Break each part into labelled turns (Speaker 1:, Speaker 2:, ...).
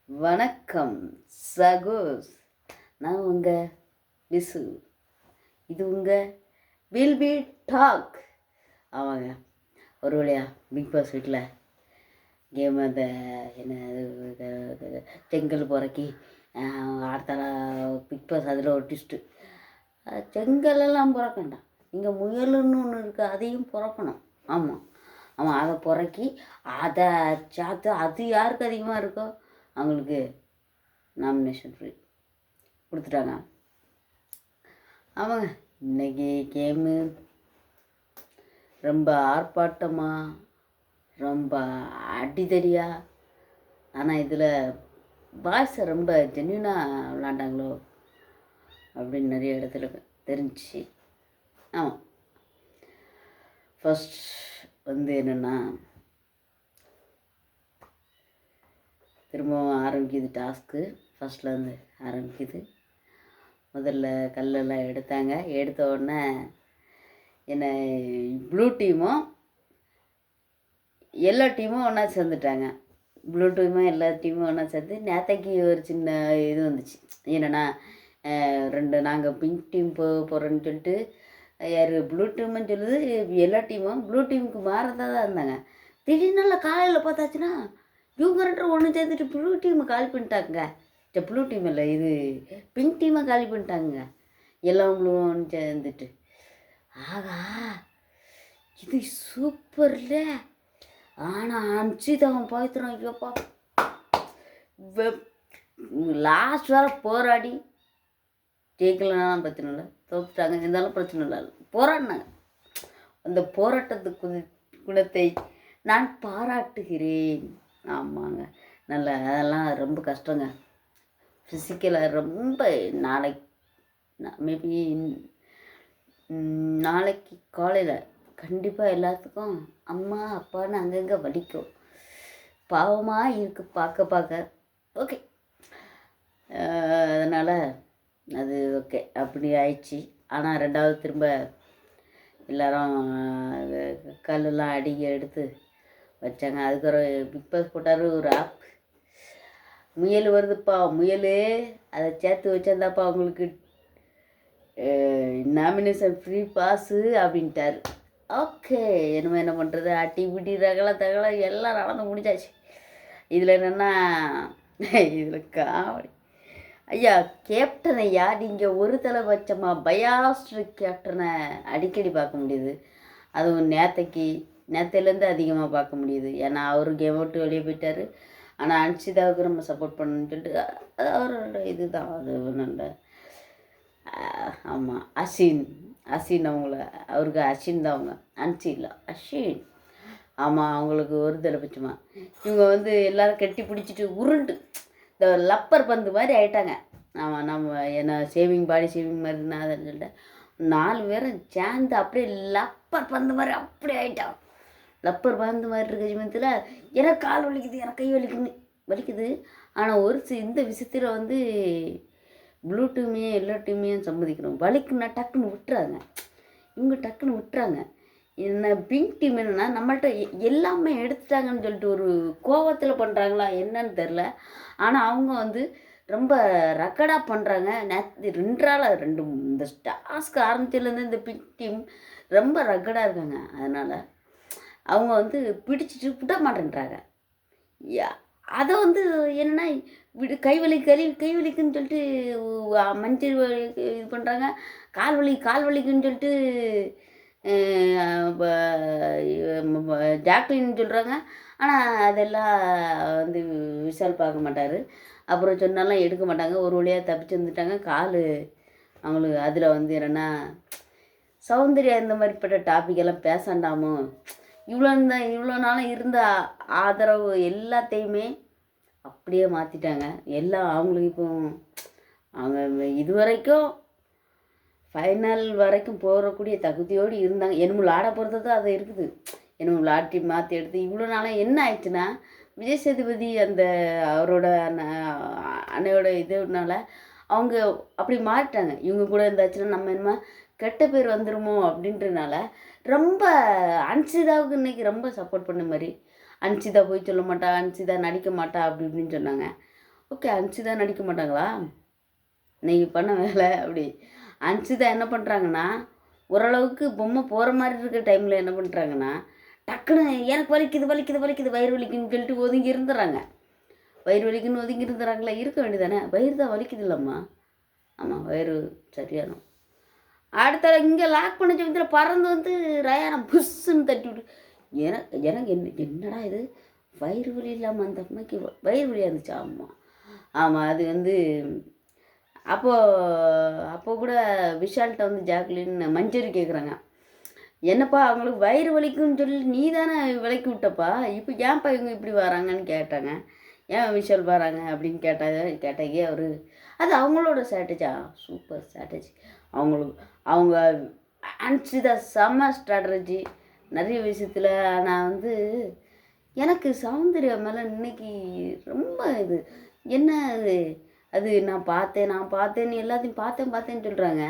Speaker 1: வணக்கம் சகோஸ். நான் உங்கள் விசு. இது உங்கள் வில் பி டாக். ஆமாங்க, ஒரு வழியா பிக் பாஸ் வீட்டில் கேம் அந்த என்ன செங்கல் புறக்கி அடுத்தால பிக் பாஸ் அதில் ஒரு ட்விஸ்ட்டு. செங்கலெல்லாம் புறக்கண்டாம், இங்கே முயலுன்னு ஒன்று இருக்குது, அதையும் புறக்கணும். ஆமாம் ஆமாம், அதை புறக்கி அதை சாத்து அது யாருக்கு அதிகமாக இருக்கோ அவங்களுக்கு நாமினேஷன் ஃப்ரீ கொடுத்துட்டாங்க. ஆமாங்க, இன்றைக்கி கேமு ரொம்ப ஆர்ப்பாட்டமாக, ரொம்ப அடிதடியாக. ஆனால் இதில் பாய்ஸை ரொம்ப ஜென்யூனாக விளாண்டாங்களோ அப்படின்னு நிறைய இடத்துல தெரிஞ்சிச்சு. ஆமாம், ஃபஸ்ட் வந்து என்னென்னா, திரும்பவும் ஆரம்பிக்குது டாஸ்க்கு. ஃபஸ்ட்லேருந்து ஆரம்பிக்குது. முதல்ல கல்லெல்லாம் எடுத்தாங்க. எடுத்த உடனே என்ன ப்ளூ டீமும் எல்லா டீமும் ஒன்றா சேர்ந்துட்டாங்க. ப்ளூ டீமும் எல்லா டீமும் ஒன்றா சேர்ந்து நேற்றைக்கு ஒரு சின்ன இது வந்துச்சு. என்னென்னா, நாங்கள் பிங்க் டீம் போகிறோன்னு சொல்லிட்டு யார் ப்ளூ டீம்னு சொல்லுது, எல்லா டீமும் ப்ளூ டீமுக்கு மாறதாக தான் இருந்தாங்க. திடீர்னு காலையில் பார்த்தாச்சுன்னா இவங்க ரெண்டு ஒன்று சேர்ந்துட்டு ப்ளூ டீமை காலி பண்ணிட்டாங்க. ப்ளூ டீம் இல்லை, இது பிங்க் டீமை காலி பண்ணிட்டாங்க. எல்லாம் ப்ளூன்னு சேர்ந்துட்டு. ஆகா, இது சூப்பர்ல. ஆனால் அன்சிதவன் பாய்த்துறான். ஐயோப்பா, லாஸ்ட் வர போராடி ஜெயிக்கலனாலும் பிரச்சனை இல்லை, தோத்துட்டாங்க. இருந்தாலும் பிரச்சனை இல்லை, போராடினாங்க. அந்த போராட்டத்துக்கு குணத்தை நான் பாராட்டுகிறேன். ஆமாங்க, நல்ல அதெல்லாம் ரொம்ப கஷ்டங்க. ஃபிசிக்கலாக ரொம்ப மேபி நாளைக்கு காலையில் கண்டிப்பாக எல்லாத்துக்கும் அம்மா அப்பான்னு அங்கங்கே வலிக்கும். பாவமாக இருக்குது பார்க்க. ஓகே, அதனால் அது ஓகே அப்படி ஆயிடுச்சு. ஆனால் ரெண்டாவது திரும்ப எல்லோரும் கல்லெல்லாம் அடிக்க எடுத்து வச்சாங்க. அதுக்கு ஒரு பிக் பாஸ் போட்டார் ஒரு ஆப். முயல் வருதுப்பா, முயல் அதை சேர்த்து வச்சிருந்தாப்பா அவங்களுக்கு நாமினேஷன் ஃப்ரீ பாஸு அப்படின்ட்டார். ஓகே, என்ன பண்ணுறது, அட்டி பிடி தகலை எல்லாம் நடந்து முடிஞ்சாச்சு. இதில் என்னென்னா, இதில் காமெடி. ஐயா கேப்டன் ஐயா, நீங்கள் ஒரு தலைபட்சமாக பயாஸ்ட்ரு கேப்டனை அடிக்கடி பார்க்க முடியுது. அதுவும் நேற்றுலேருந்து அதிகமாக பார்க்க முடியுது. ஏன்னா அவர் கேம் விட்டு வெளியே போயிட்டார். ஆனால் அன்சிதாவுக்கு நம்ம சப்போர்ட் பண்ணணும்னு சொல்லிட்டு அது அவரோட இது தான். அது நல்ல ஆமாம், அசின் அவருக்கு அசின் தான். அவங்க அன்சி இல்லை, அஷின். ஆமாம், அவங்களுக்கு ஒரு தலைபட்சமாக இவங்க வந்து எல்லோரும் கட்டி பிடிச்சிட்டு உருண்டு இந்த லப்பர் பந்து மாதிரி ஆகிட்டாங்க. ஆமாம், நம்ம என்ன பாடி சேவிங் மாதிரி நான் அதை சொல்லிட்டேன். 4 பேரும் சேர்ந்து அப்படியே லப்பர் பந்து மாதிரி அப்படி ஆகிட்டான். லப்பர் பந்து மாதிரி இருக்க சமயத்தில் எனக்கு கால் வலிக்குது, எனக்கு கை வலிக்குது. ஆனால் இந்த விஷயத்தில் வந்து ப்ளூ டீமையும் எல்லா டீமையும் சம்மதிக்கணும். வலிக்குன்னா டக்குன்னு விட்டுறாங்க, இவங்க டக்குன்னு விட்டுறாங்க. என்ன பிங்க் டீம் என்னென்னா, நம்மள்கிட்ட எல்லாமே எடுத்துட்டாங்கன்னு சொல்லிட்டு ஒரு கோவத்தில் பண்ணுறாங்களா என்னன்னு தெரில. ஆனால் அவங்க வந்து ரொம்ப ரெக்கடாக பண்ணுறாங்க. ரெண்டு இந்த டாஸ்க் ஆரம்பிச்சதுலேருந்து இந்த பிங்க் டீம் ரொம்ப ரெக்கடாக இருக்காங்க. அதனால் அவங்க வந்து பிடிச்சிட்டு விட மாட்டேன்றாங்க. அதை வந்து என்னென்னா, கை வலிக்குன்னு சொல்லிட்டு மஞ்சள் இது பண்ணுறாங்க. கால் வலிக்குன்னு சொல்லிட்டு ஜாக்லின்னு சொல்கிறாங்க. ஆனால் அதெல்லாம் வந்து விஷால் பார்க்க மாட்டார். அப்புறம் சொன்னாலும் எடுக்க மாட்டாங்க. ஒரு வழியாக தப்பிச்சு வந்துட்டாங்க. அவங்களுக்கு அதில் வந்து என்னென்னா, சௌந்தர்யா இந்த மாதிரிப்பட்ட டாப்பிக்கெல்லாம் பேசாண்டாமோ, இவ்வளோ நாளும் இருந்த ஆதரவு எல்லாத்தையுமே அப்படியே மாற்றிட்டாங்க. எல்லாம் அவங்களுக்கு இப்போ அவங்க இது வரைக்கும் ஃபைனல் வரைக்கும் போகக்கூடிய தகுதியோடு இருந்தாங்க. என்னமோ ஆட பொறுத்தது அது இருக்குது. என்னமோ விளாட்டி மாற்றி எடுத்து இவ்வளோ நாளாக என்ன ஆயிடுச்சுன்னா, விஜய் சேதுபதி அந்த அவரோட அன்னையோட இதுனால அவங்க அப்படி மாறிட்டாங்க. இவங்க கூட இருந்தாச்சுன்னா நம்ம என்னமோ கெட்ட பேர் வந்துடுமோ அப்படின்றனால ரொம்ப அன்சிதாவுக்கு இன்றைக்கி ரொம்ப சப்போர்ட் பண்ண மாதிரி. அன்சிதா போய் சொல்ல மாட்டா, அன்சிதா நடிக்க மாட்டா அப்படி இப்படின்னு சொன்னாங்க. ஓகே, அன்சிதா நடிக்க மாட்டாங்களா நீங்கள் பண்ண வேலை அப்படி? அன்சிதா என்ன பண்ணுறாங்கன்னா, ஓரளவுக்கு பொம்மை போகிற மாதிரி இருக்க டைமில் என்ன பண்ணுறாங்கன்னா, டக்குன்னு எனக்கு வலிக்குது வலிக்குது வலிக்குது வயிறு வலிக்குன்னு சொல்லிட்டு ஒதுங்கி இருந்துடுறாங்க. வயிறு வலிக்குன்னு ஒதுங்கி இருந்துறாங்களா? இருக்க வேண்டியதானே, வயிறு தான் வலிக்குது இல்லைம்மா. ஆமாம், வயிறு சரியானோம். அடுத்த இங்கே லாக் பண்ண சமயத்தில் பறந்து வந்து ரயானை புஷ்ஷுன்னு தட்டி விட்டு எனக்கு எனக்கு என்னடா இது வயிறு வலி இல்லாமல் அந்த அம்மைக்கு வயிறு வலியாக இருந்துச்சு. ஆமாம் ஆமாம், அது வந்து அப்போ கூட விஷால்கிட்ட வந்து ஜாக்லின் மஞ்சரி கேட்குறாங்க, என்னப்பா அவங்களுக்கு வயிறு வலிக்குன்னு சொல்லி நீ தானே விலக்கி விட்டப்பா, இப்போ ஏன்ப்பா இவங்க இப்படி வராங்கன்னு கேட்டாங்க. ஏன் விஷால் வராங்க அப்படின்னு கேட்டாங்க அவர். அது அவங்களோட ஸ்ட்ராட்டஜியா, சூப்பர் ஸ்ட்ராட்டஜி. அவங்களுக்கு அவங்க அனுப்பிச்சித செம்ம ஸ்ட்ராட்டஜி நிறைய விஷயத்தில். நான் வந்து எனக்கு சௌந்தர்யா மேலே இன்னைக்கு ரொம்ப இது என்ன அது நான் பார்த்தேன்னு எல்லாத்தையும் பார்த்தேன்னு சொல்கிறாங்க.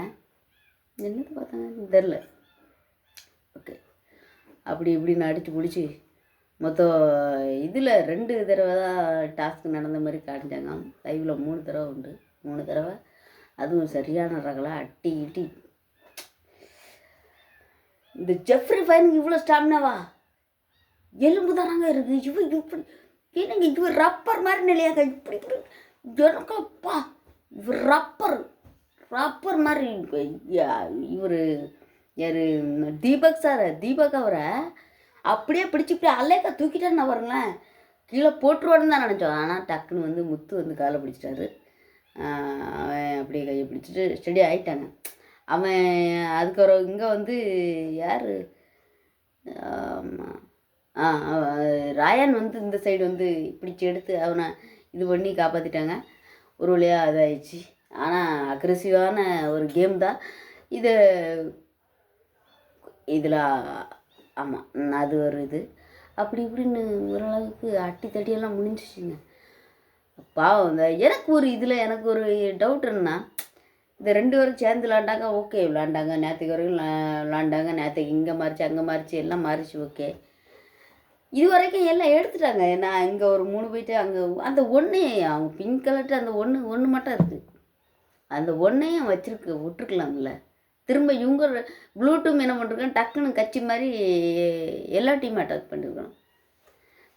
Speaker 1: என்னது பார்த்தாங்கன்னு தெரில. ஓகே, அப்படி இப்படின்னு அடித்து பிடிச்சி மொத்தம் இதில் 2 தடவை தான் டாஸ்க் நடந்த மாதிரி காட்டிஞ்சாங்க. லைவில் 3 தடவை உண்டு. 3 தடவை அதுவும் சரியான ரகலை அட்டி இட்டி. இந்த ஜெஃப்ரி ஃபைனுக்கு இவ்வளோ ஸ்டாமினாவா? எலும்பு தானாங்க இருக்குது. இப்படி என்னங்க இவர் ரப்பர் மாதிரி நிலையாங்க இப்படி இப்படி எனக்குப்பா இவர் ரப்பர் மாதிரி. இவர் யார் தீபக் அவரை அப்படியே பிடிச்சி இப்படி அலேக்கா தூக்கிட்டான்னு பாருங்களேன், கீழே போட்டுருவான்னு தான் நினச்சோம். ஆனால் டக்குன்னு வந்து முத்து வந்து காலை பிடிச்சிட்டாரு. அவன் அப்படியே கையை பிடிச்சிட்டு ஸ்டடி ஆகிட்டாங்க. அவன் அதுக்கப்புறம் இங்கே வந்து யார் ராயன் வந்து இந்த சைடு வந்து பிடிச்சி எடுத்து அவனை இது பண்ணி காப்பாற்றிட்டாங்க. ஒரு வழியாக இதாகிடுச்சு. ஆனால் அக்ரெசிவான ஒரு கேம் தான் இது. இதில் ஆமாம், அது ஒரு இது அப்படி இப்படின்னு ஓரளவுக்கு அட்டி தட்டியெல்லாம் முடிஞ்சிச்சுங்க. பாவம் இந்த எனக்கு ஒரு டவுட் என்னன்னா, இந்த 2 பேரும் சேர்ந்து விளாண்டாங்க. ஓகே, விளாண்டாங்க நேற்றுக்கு வரைக்கும் விளாண்டாங்க. நேற்றுக்கு இங்கே மாறிச்சு அங்கே மாறிச்சு எல்லாம் மாறிச்சு. ஓகே, இது வரைக்கும் எல்லாம் எடுத்துட்டாங்க. நான் இங்கே ஒரு 3 போயிட்டு அங்கே அந்த ஒன்று அவங்க பிங்க் கலர்ட்டு அந்த ஒன்று மட்டும் இருக்குது. அந்த ஒன்றையும் விட்டுருக்கலாம்ல. திரும்ப இவங்க ப்ளூடூம் என்ன பண்ணிருக்கோம், டக்குன்னு கட்சி மாதிரி எல்லா டீமும் அட்டாக் பண்ணியிருக்கணும்.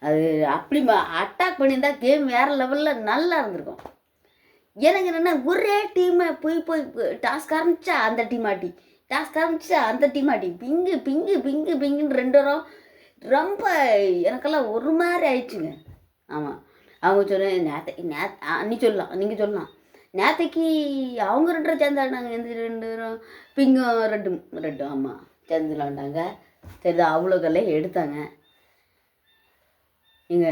Speaker 1: அது அப்படி அட்டாக் பண்ணியிருந்தா கேம் வேறு லெவலில் நல்லா இருந்திருக்கும். எனக்கு என்னென்னா ஒரே டீமை போய் டாஸ்க் ஆரம்பிச்சா அந்த டீம் ஆட்டி, டாஸ்க் ஆரம்பிச்சா அந்த டீம் ஆட்டி, பிங்குன்னு 2 வரும். ரொம்ப எனக்கெல்லாம் ஒரு மாதிரி ஆயிடுச்சுங்க. ஆமாம், அவங்க சொன்னேன் நீங்கள் சொல்லலாம் நேற்றுக்கு அவங்க 2 பேரும் சேர்ந்து ஆடினாங்க. எந்த 2 பேரும் பிங்கும் ரெட்டும் ஆமாம் சேர்ந்து விளாண்டாங்க. சரி, அவ்வளோ கல்லே எடுத்தாங்க. இங்க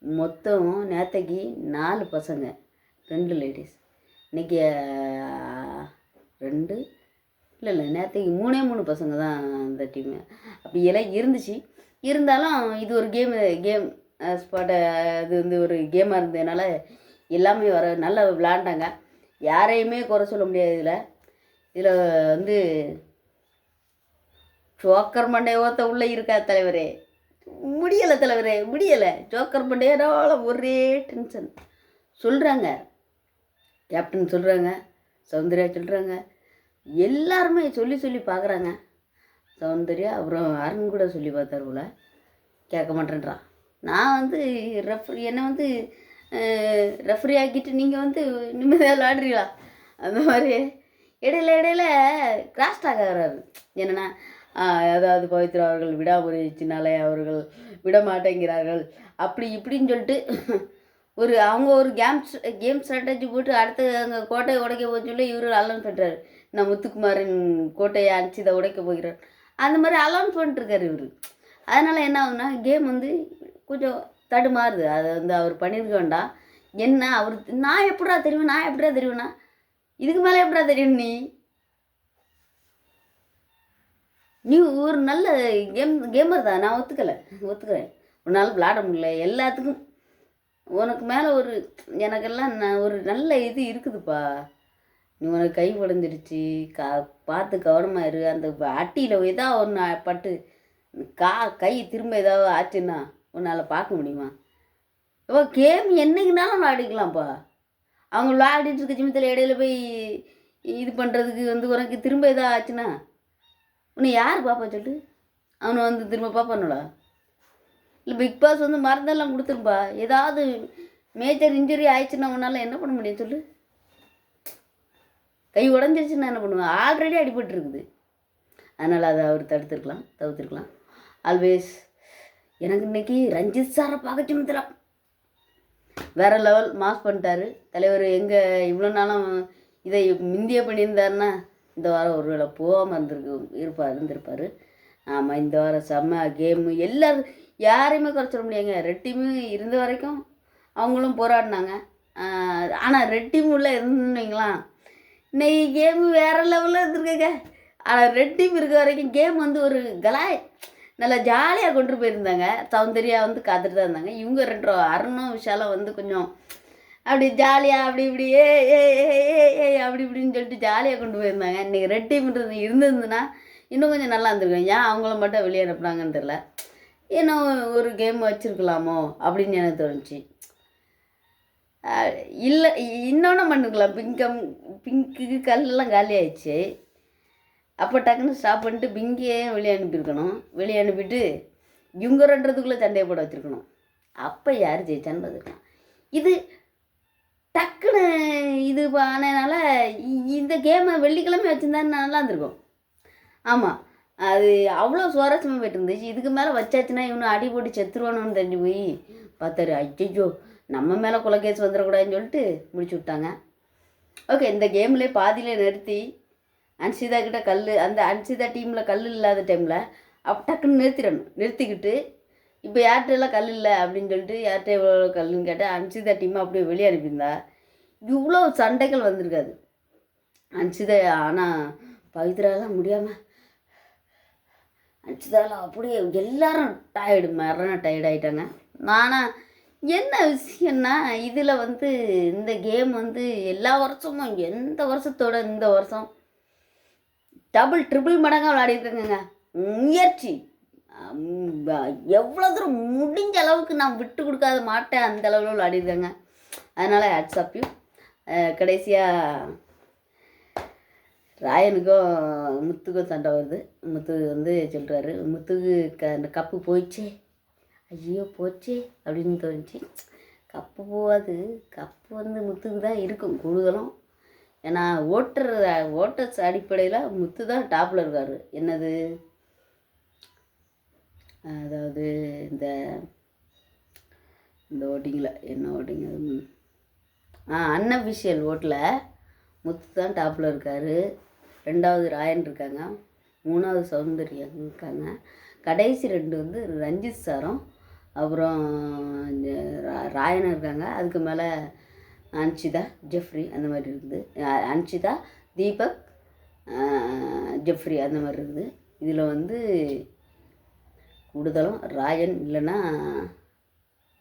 Speaker 1: மொத்தம் நேற்றுக்கு 4 பசங்க 2 லேடிஸ். இன்றைக்கி 2 இல்லை நேற்றுக்கு 3 பசங்க தான் அந்த டீமு. அப்படி எல்லாம் இருந்துச்சு. இருந்தாலும் இது ஒரு கேம் ஸ்பாட்டை அது வந்து ஒரு கேமாக இருந்ததுனால எல்லாமே நல்லா விளாண்டாங்க. யாரையுமே குறை சொல்ல முடியாது. இதில் வந்து ஜோக்கர் மண்டைய ஓத்த உள்ளே இருக்கா தலைவரே, முடியலை. ஜோக்கர் மண்டையனால ஒரே டென்ஷன். சொல்கிறாங்க, கேப்டன் சொல்கிறாங்க, சௌந்தர்யா சொல்கிறாங்க, எல்லாருமே சொல்லி பார்க்குறாங்க. சௌந்தர்யா அப்புறம் அருண் கூட சொல்லி பார்த்தார் போல, கேட்க மாட்டேன்றான். நான் வந்து என்னை வந்து ரெஃப்ரி ஆக்கிட்டு நீங்கள் வந்து நிம்மதியாக விளாடுறீங்களா அந்த மாதிரி இடையில கிராஸ் டாக் ஆகிறாரு. என்னென்னா அதாவது பவித்ரா அவர்கள் விடாமுயற்சினாலே அவர்கள் விட மாட்டேங்கிறார்கள் அப்படி இப்படின்னு சொல்லிட்டு அவங்க ஒரு கேம் ஸ்ட்ராட்டஜி போட்டு அடுத்து அங்கே கோட்டையை உடைக்க போக சொல்லி இவர் அலௌன்ஸ் பண்ணுறாரு. நான் முத்துக்குமாரின் கோட்டையை அடிச்சு இதை உடைக்க போகிறார் அந்த மாதிரி அலௌன்ஸ் பண்ணிட்டுருக்காரு இவர். அதனால் என்ன ஆகுதுன்னா கேம் வந்து கொஞ்சம் தடுமாறுது. அதை வந்து அவர் பண்ணியிருக்க வேண்டாம். என்ன அவர் நான் எப்படா தெரியுவேண்ணா இதுக்கு மேலே எப்படா தெரியும்? நீ ஒரு நல்ல கேமர் தான், நான் ஒத்துக்கிறேன். உன்னால் விளாட முடியல, எல்லாத்துக்கும் உனக்கு மேலே எனக்கெல்லாம் ஒரு நல்ல இது இருக்குதுப்பா. நீ உனக்கு கை உடஞ்சிடுச்சு, பார்த்து கவனமாயிரு. அந்த அட்டியில் ஏதாவது ஒன்று பட்டு கை திரும்ப ஏதாவது ஆச்சுன்னா உன்னால் பார்க்க முடியுமா? இப்போ கேம் என்றைக்குனாலும் விளையாடிக்கலாம்ப்பா. அவங்க விளையாடிட்டு இருக்க சமயத்தில் இடையில போய் இது பண்ணுறதுக்கு வந்து உனக்கு திரும்ப எதாவது ஆச்சுன்னா உன்னை யார் பாப்பா சொல்லு? அவனை வந்து திரும்ப பார்ப்பானுடா? இல்லை பிக் பாஸ் வந்து மருந்தெல்லாம் கொடுத்துருப்பா. ஏதாவது மேஜர் இன்ஜுரி ஆயிடுச்சுன்னா உன்னால் என்ன பண்ண முடியும் சொல்லு? கை உடஞ்சிருச்சுன்னா என்ன பண்ணுவேன்? ஆல்ரெடி அடிபட்டுருக்குது. அதனால் அதை அவர் தவிர்த்துருக்கலாம். ஆல்வேஸ் எனக்கு இன்றைக்கி ரஞ்சித் சாரை பார்க்க சமயத்தில் வேறு லெவல் மாஸ் பண்ணிட்டாரு தலைவர். எங்கே இவ்வளோ நாளும் இதை முந்திய பண்ணியிருந்தாருன்னா இந்த வாரம் ஒரு வேளை போகாமல் இருந்திருப்பார். ஆமாம், இந்த வாரம் செம்ம கேமு. எல்லோரும் யாரையுமே குறைச்சிட முடியாங்க. ரெட் டீமு இருந்த வரைக்கும் அவங்களும் போராடினாங்க. ஆனால் ரெட் டீம் உள்ள இருந்தீங்களா இன்னைக்கு கேமு வேறு லெவலில் இருந்திருக்கேங்க. ஆனால் ரெட் டீம் இருக்க வரைக்கும் கேம் வந்து ஒரு நல்லா ஜாலியாக கொண்டு போயிருந்தாங்க. சௌந்தர்யா வந்து காத்துட்டு தான் இருந்தாங்க. இவங்க ரெண்டு அருணும் விஷாலம் வந்து கொஞ்சம் அப்படி ஜாலியாக அப்படி இப்படி ஏ அப்படி இப்படின்னு சொல்லிட்டு ஜாலியாக கொண்டு போயிருந்தாங்க. இன்றைக்கி ரெட் டீம் இருந்ததுன்னா இன்னும் கொஞ்சம் நல்லா இருந்திருக்கும். ஏன் அவங்கள மட்டும் வெளியே அனுப்புனாங்கன்னு தெரில. இன்னும் ஒரு கேம் வச்சுருக்கலாமோ அப்படின்னு எனக்கு தோணுச்சு. இல்லை இன்னொன்று பண்ணிக்கலாம். பிங்க்கு கல்லெல்லாம் காலி ஆயிடுச்சு. அப்போ டக்குன்னு ஸ்டாப் பண்ணிட்டு பிங்கியே வெளியே அனுப்பியிருக்கணும். வெளியே அனுப்பிட்டு இவங்க ரெண்டுறதுக்குள்ளே சண்டையை போட வச்சுருக்கணும். அப்போ யார் ஜெயிச்சான்னு பார்த்துருக்கலாம். இது டக்குன்னு இது ஆனதுனால இந்த கேமை வெள்ளிக்கிழமை வச்சுருந்தான்னு நல்லா இருந்திருக்கும். ஆமாம், அது அவ்வளோ சுவாரஸ்யமாக போய்ட்டு இருந்துச்சு. இதுக்கு மேலே வச்சாச்சுன்னா இவனு அடி போட்டு செத்துருவானு தெரிஞ்சு போய் பார்த்தாரு. ஐயோ நம்ம மேலே கொலைகேஸ் வந்துடக்கூடாதுன்னு சொல்லிட்டு முடிச்சு விட்டாங்க. ஓகே, இந்த கேம்லேயே பாதியில் நிறுத்தி அன்சிதா கிட்ட அந்த அன்சிதா டீமில் கல் இல்லாத டைமில் டக்குன்னு நிறுத்திக்கிட்டு இப்போ யார்கிட்டலாம் கல் இல்லை அப்படின்னு சொல்லிட்டு யார்கிட்ட எவ்வளோ கல்லுன்னு கேட்டால் அன்சிதா டீமை அப்படியே வெளியே அனுப்பியிருந்தா இவ்வளோ சண்டைகள் வந்திருக்காது. அன்சிதா ஆனால் பவித்ராலாம் முடியாமல் அன்சிதாலாம் அப்படியே எல்லாரும் டயர்ட் ஆகிட்டாங்க. ஆனால் என்ன விஷயம்னா இதில் வந்து இந்த கேம் வந்து எல்லா வருஷமும் எந்த வருஷத்தோட இந்த வருஷம் ட்ரிபிள் மடங்காக விளையாடிருக்கேங்க. முயற்சி எவ்வளோ தூரம் முடிஞ்ச அளவுக்கு நான் விட்டு கொடுக்காத மாட்டேன் அந்த அளவில் விளையாடிருக்கேங்க. அதனால் ஹேட்ஸ் ஆஃப் யூ. கடைசியாக ராயனுக்கும் முத்துக்கும் சண்டை வருது. முத்து வந்து சொல்கிறாரு, முத்துக்கு அந்த கப்பு போயிடுச்சே, ஐயோ போச்சே அப்படின்னு தோணுச்சு. கப்பு போகாது, கப்பு வந்து முத்துக்கு தான் இருக்கும் கூடுதலும். ஏன்னா ஓட்டர்ஸ் அடிப்படையில் முத்து தான் டாப்பில் இருக்கார். என்னது, அதாவது இந்த ஓட்டிங்கில் என்ன ஓட்டிங் அன்அஃபிஷியல் ஓட்டில் முத்து தான் டாப்பில் இருக்கார். 2வது ராயன் இருக்காங்க, 3வது சௌந்தர்யா இருக்காங்க. கடைசி 2 வந்து ரஞ்சித் சாரும் அப்புறம் ராயனும் இருக்காங்க. அதுக்கு மேலே அன்ஷிதா, ஜெஃப்ரி அந்த மாதிரி இருக்குது. அன்ஷிதா, தீபக், ஜெஃப்ரி அந்த மாதிரி இருக்குது. இதில் வந்து கூடுதலும் ராயன் இல்லைன்னா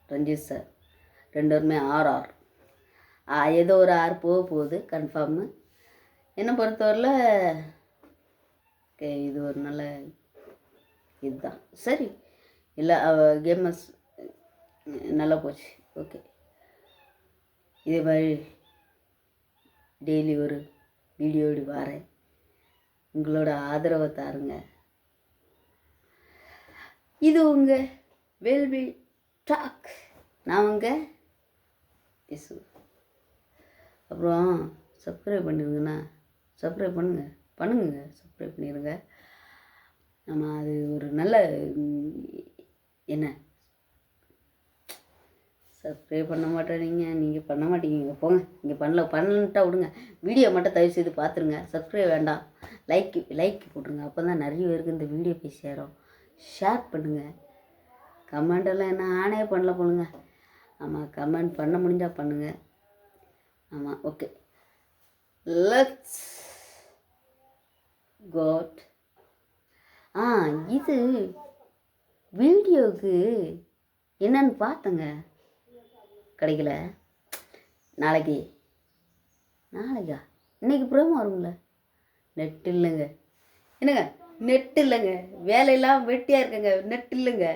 Speaker 1: ரஞ்சித் சார் 2 பேருமே ஆர் ஏதோ ஒரு ஆர் போகுது கன்ஃபார்மு. என்னை பொறுத்தவரையில் இது ஒரு நல்ல இதுதான். சரி, இல்லை கேமஸ் நல்லா போச்சு. ஓகே, இதே மாதிரி டெய்லி ஒரு வீடியோடு வரேன். உங்களோட ஆதரவை தாருங்க. இது உங்கள் வேல்வி டாக். நான் உங்கள் பேசு. அப்புறம் சப்ஸ்கிரைப் பண்ணிடுங்கண்ணா. சப்ஸ்கிரைப் பண்ணுங்க சப்ஸ்கிரைப் பண்ணிடுங்க. நம்ம அது ஒரு நல்ல என்ன சப்ஸ்கிரைப் பண்ண மாட்டேறீங்க, நீங்கள் பண்ண மாட்டேங்க. போங்க, நீங்கள் பண்ணலன்ட்டா விடுங்க. வீடியோ மட்டும் தயவு செய்து பார்த்துருங்க. சப்ஸ்கிரைப் வேண்டாம், லைக் போட்டுருங்க. அப்போ தான் நிறைய பேருக்கு இந்த வீடியோ போய் சேரும். ஷேர் பண்ணுங்கள். கமெண்டெல்லாம் என்ன ஆனே பண்ணல பண்ணுங்க. ஆமாம், கமெண்ட் பண்ண முடிஞ்சால் பண்ணுங்கள். ஆமாம், ஓகே, லெட்ஸ் கோட். இது வீடியோவுக்கு என்னன்னு பார்த்தங்க, கிடைக்கல. நாளைக்கா இன்றைக்கி ப்ரோமோ வருங்கள. நெட் இல்லைங்க. என்னங்க நெட் இல்லைங்க, வேலையெல்லாம் வெட்டியாக இருக்குங்க, நெட் இல்லைங்க.